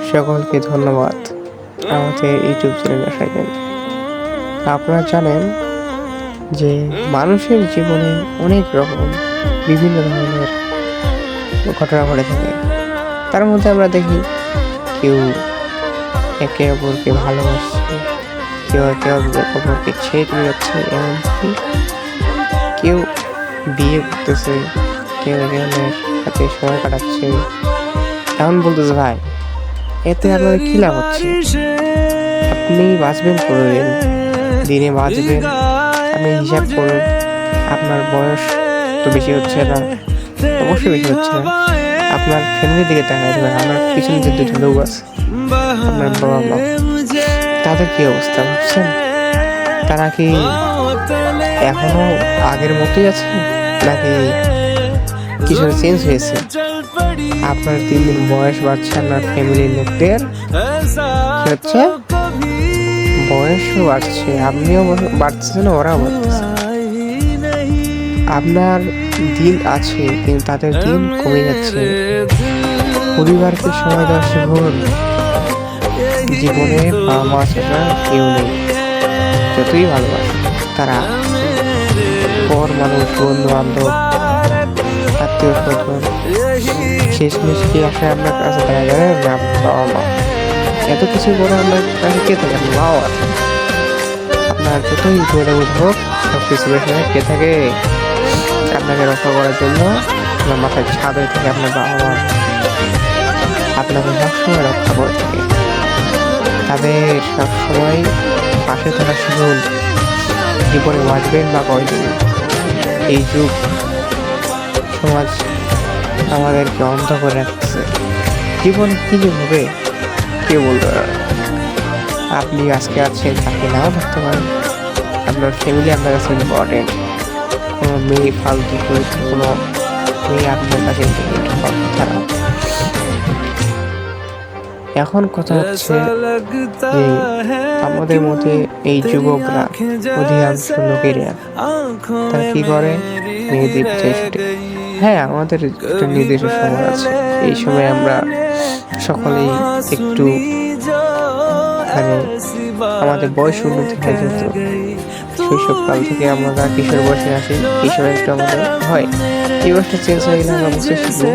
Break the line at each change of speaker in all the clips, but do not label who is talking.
সকলকে ধন্যবাদ আমাদের ইউটিউব চ্যানেলে আসার জন্য। আপনারা জানেন যে মানুষের জীবনে অনেক রকম বিভিন্ন ধরনের ঘটনা ঘটে থাকে। তার মধ্যে আমরা দেখি কেউ একে অপরকে ভালোবাসছে, কেউ একে অপরকে ছেড়ে চলে যাচ্ছে, এমনকি কেউ বিয়ে করতেছে, কেউ একে অন্যের সাথে সময় কাটাচ্ছে। এমন বলতেছে ভাই, এতে আপনাদের কি লাভ হচ্ছে? আপনি বাঁচবেন কোনোদিন, দিনে বাঁচবেন, আপনি হিসাব করুন। আপনার বয়স তো বেশি হচ্ছে না, অবশ্যই বেশি হচ্ছে না। আপনার ফ্যামিলির দিকে তাকাই দেবেন, আপনার পিছনে যে দুটো লোক আছে, আপনার বাবা মা, তাদের কি অবস্থা বুঝছেন? তারা কি এখনো আগের মতোই আছে, নাকি কিছু চেঞ্জ হয়েছে? আপনার 3 দিন বয়স বাড়ছে, আপনার ফ্যামিলির লোকদের কি হচ্ছে, বয়সও বাড়ছে, আপনিও বাড়তেছেন, ওরাও বাড়তেছে। আপনার দিন আছে কিন্তু তাদের দিন কমে যাচ্ছে। পরিবারকে সময় দেওয়া শিখুন। জীবনে বাবা মা ছাড়া কেউ নেই, যতই ভালোবাসে তারা পর মানুষ, বন্ধু বান্ধব, আত্মীয় স্বজন, শেষমেশ কি আসে আপনার কাছে দেখা যায় না? বাবা মা। এত কিছু করে আপনার কাছে কে থাকে? বাবা। আপনার যতই দৌড়াদৌড় হোক, সব কিছু পেছনে কে থাকে? আপনাকে রক্ষা করার জন্য আপনার মাথায় ছাদ হয়ে থাকে আপনার বাবা মা। আপনাকে সবসময় রক্ষা করে থাকে। তাদের সবসময় পাশে থাকা শিখুন। জীবনে বাঁচবেন বা কয়দিন। এই যুগ সমাজ আমাদেরকে অন্ধ করে রাখছে। জীবনে কি যে হবে কেউ বলতে পারে না। আপনি আজকে আছেন, তাকে নাও থাকতে পারেন। আপনার ফ্যামিলি আপনার কাছে ইম্পর্টেন্ট। কোনো মেয়ে ফালতু করেছে, কোনো মেয়ে আপনার কাছে খারাপ। এখন কথা হচ্ছে যে আমাদের মধ্যে এই যুবকরা, অধিকাংশ লোকেরা তারা কি করে, মেয়েদের চেষ্টা। হ্যাঁ, আমাদের একটা নির্দিষ্ট সময় আছে। এই সময় আমরা সকলেই একটু আমাদের বয়স উন্নতি হয়, যেহেতু শৈশবকাল থেকে আমরা কিশোর বয়সে আসি, এই সময় একটু আমাদের হয়। এই বয়সটা চেঞ্জ হয়ে গেলে আমরা বুঝতে শিখবো,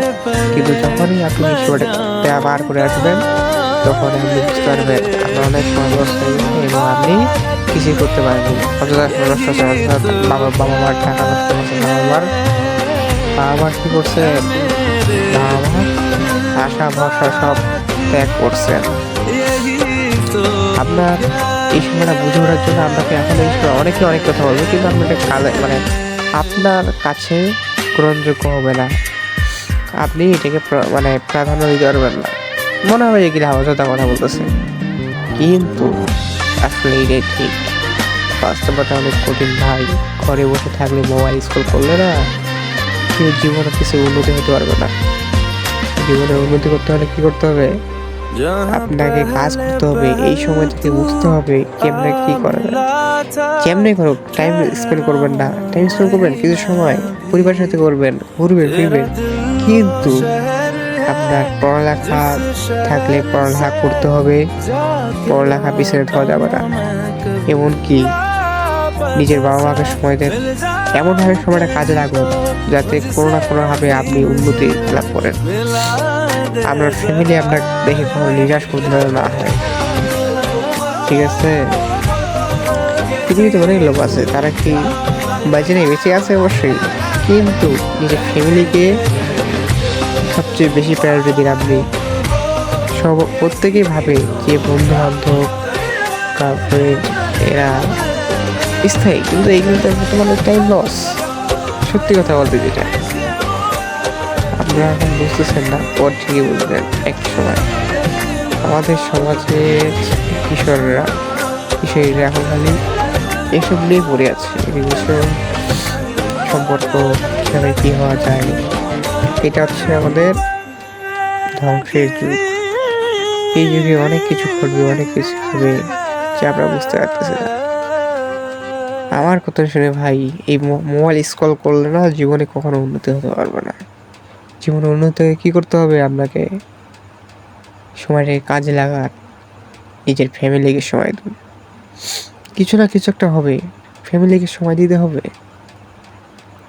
কিন্তু যখনই আপনি কিশোরটা পার করে আসবেন, তখন আপনি বুঝতে পারবেন আপনার অনেক সময় নষ্ট হয়ে গেছে এবং আপনি কিছুই করতে পারেননি। অযথা নষ্ট হচ্ছে, বাবা মার টাকা নষ্ট করছে, বাবা মার কি করছে, বাবা মার আশা ভরসা সব ত্যাগ করছেন। আপনার এই সময়টা বুঝে ওঠার জন্য আপনাকে এখন এই সময় অনেক কথা বলবে, কিন্তু আপনার কাজে আপনার কাছে গ্রহণযোগ্য হবে না। আপনি এটাকে প্রাধান্য দিতে পারবেন না। মনে হবে এগুলো অযথা কথা বলতেছে, কিন্তু আসলে এটাই ঠিক। বাস্তবতা অনেক কঠিন ভাই। ঘরে বসে থাকলে, মোবাইল স্ক্রল করলে না, কেউ জীবনে কিছু উন্নতি হতে পারবে না। জীবনে উন্নতি করতে হলে কি করতে হবে? আপনাকে কাজ করতে হবে। এই সময় থেকে বুঝতে হবে কেমনে কি করা যায়। কেমনে করুক, টাইম স্পেন্ড করবেন না, টাইম স্পেন্ড করবেন কিছু সময় পরিবারের সাথে, করবেন, ঘুরবেন ফিরবেন, কিন্তু আপনার পড়ালেখা থাকলে পড়ালেখা করতে হবে। পড়ালেখা পিছনে দেওয়া যাবে না। এমনকি নিজের বাবা মাকে সময় দেন, এমনভাবে সময়টা কাজে লাগুন যাতে কোনো না কোনোভাবে আপনি উন্নতি লাভ করেন। আপনার ফ্যামিলি আপনার দেখে কোনো নিরাশ করতে না হয়, ঠিক আছে? পৃথিবীতে অনেক লোক আছে, তারা কি বেঁচে নেই? বেঁচে আছে অবশ্যই, কিন্তু নিজের ফ্যামিলিকে সবচেয়ে বেশি প্রায়োরিটি দিন আপনি। প্রত্যেকেই ভাবে যে বন্ধু বান্ধব, গার্লফ্রেন্ড, এরা স্থায়ী, কিন্তু এইগুলো তো বর্তমানে টাইম লস। সত্যি কথা বলতে যেটা আপনারা এখন বুঝতেছেন না, পর থেকে বুঝবেন এক সময়। আমাদের সমাজের কিশোরীরা এখন খালি এসব নিয়ে পড়ে আছে। রিলেশন, সম্পর্ক কিভাবে কি হওয়া যায়, এটা হচ্ছে আমাদের ধ্বংসের যুগ। এই যুগে অনেক কিছু ঘটবে, অনেক কিছু হবে যা আমরা বুঝতে পারতেছি না। আমার কথা শুনে ভাই, এই মোবাইল স্ক্রল করলে না জীবনে কখনো উন্নতি হতে পারবে না। জীবনে উন্নতি কি করতে হবে? আপনাকে সময়টাকে কাজে লাগান, নিজের ফ্যামিলিকে সময় দিন। কিছু না কিছু একটা হবে, ফ্যামিলিকে সময় দিতে হবে।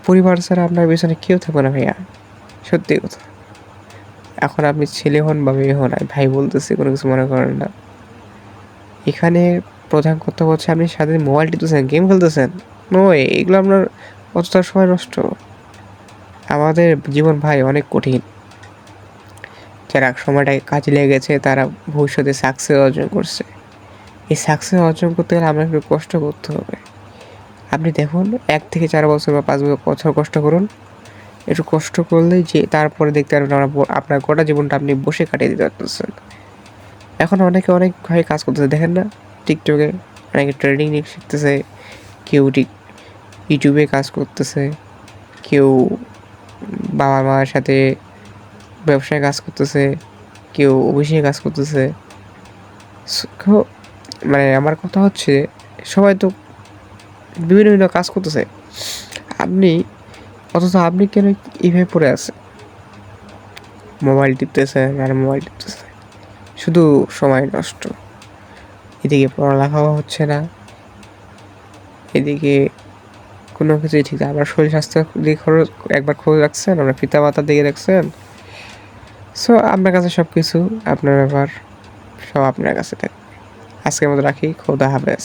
পরিবার ছাড়া আপনার পেছনে কেউ থাকবে না ভাইয়া, সত্যি কথা। এখন আপনি ছেলে হন বা মেয়ে হন, আমি ভাই বলতেছি, কোনো কিছু মনে করেন না। এখানে প্রধান কথা হচ্ছে আপনি সারাদিন মোবাইল টিপতেছেন, গেম খেলতেছেন, নয়, এগুলো আপনার অতটা সময় নষ্ট। আমাদের জীবন ভাই অনেক কঠিন। যারা সময়টাকে কাজে লেগেছে তারা ভবিষ্যতে সাকসেস অর্জন করছে। এই সাকসেস অর্জন করতে গেলে আপনাকে একটু কষ্ট করতে হবে। আপনি দেখুন 1 থেকে 4 বছর বা 5 বছর কষ্ট করুন। একটু কষ্ট করলেই যে তারপরে দেখতে পারবেন আপনার গোটা জীবনটা আপনি বসে কাটিয়ে দিতে পারতেছেন। এখন অনেকে অনেকভাবে কাজ করতেছে, দেখেন না? টিকটকে অনেকে ট্রেডিং শিখতেছে, কেউ ইউটিউবে কাজ করতেছে, কেউ বাবা মার সাথে ব্যবসায় কাজ করতেছে, কেউ অফিসে কাজ করতেছে। মানে আমার কথা হচ্ছে, সবাই তো বিভিন্ন কাজ করতেছে। আপনি আপনি কেন এইভাবে পড়ে আছেন? মোবাইল টিপতেছেন আর মোবাইল টিপতেছেন, শুধু সময় নষ্ট। এদিকে পড়ালেখাও হচ্ছে না, এদিকে কোনো কিছুই ঠিক না। আপনার শরীর স্বাস্থ্য দিকে একবার খোঁজ রাখছেন, আপনার পিতা মাতার দিকে দেখছেন? সো আপনার কাছে সব কিছু, আপনার ব্যাপার সব আপনার কাছে থাকে। আজকের মতো রাখি, খোদা হাফেজ।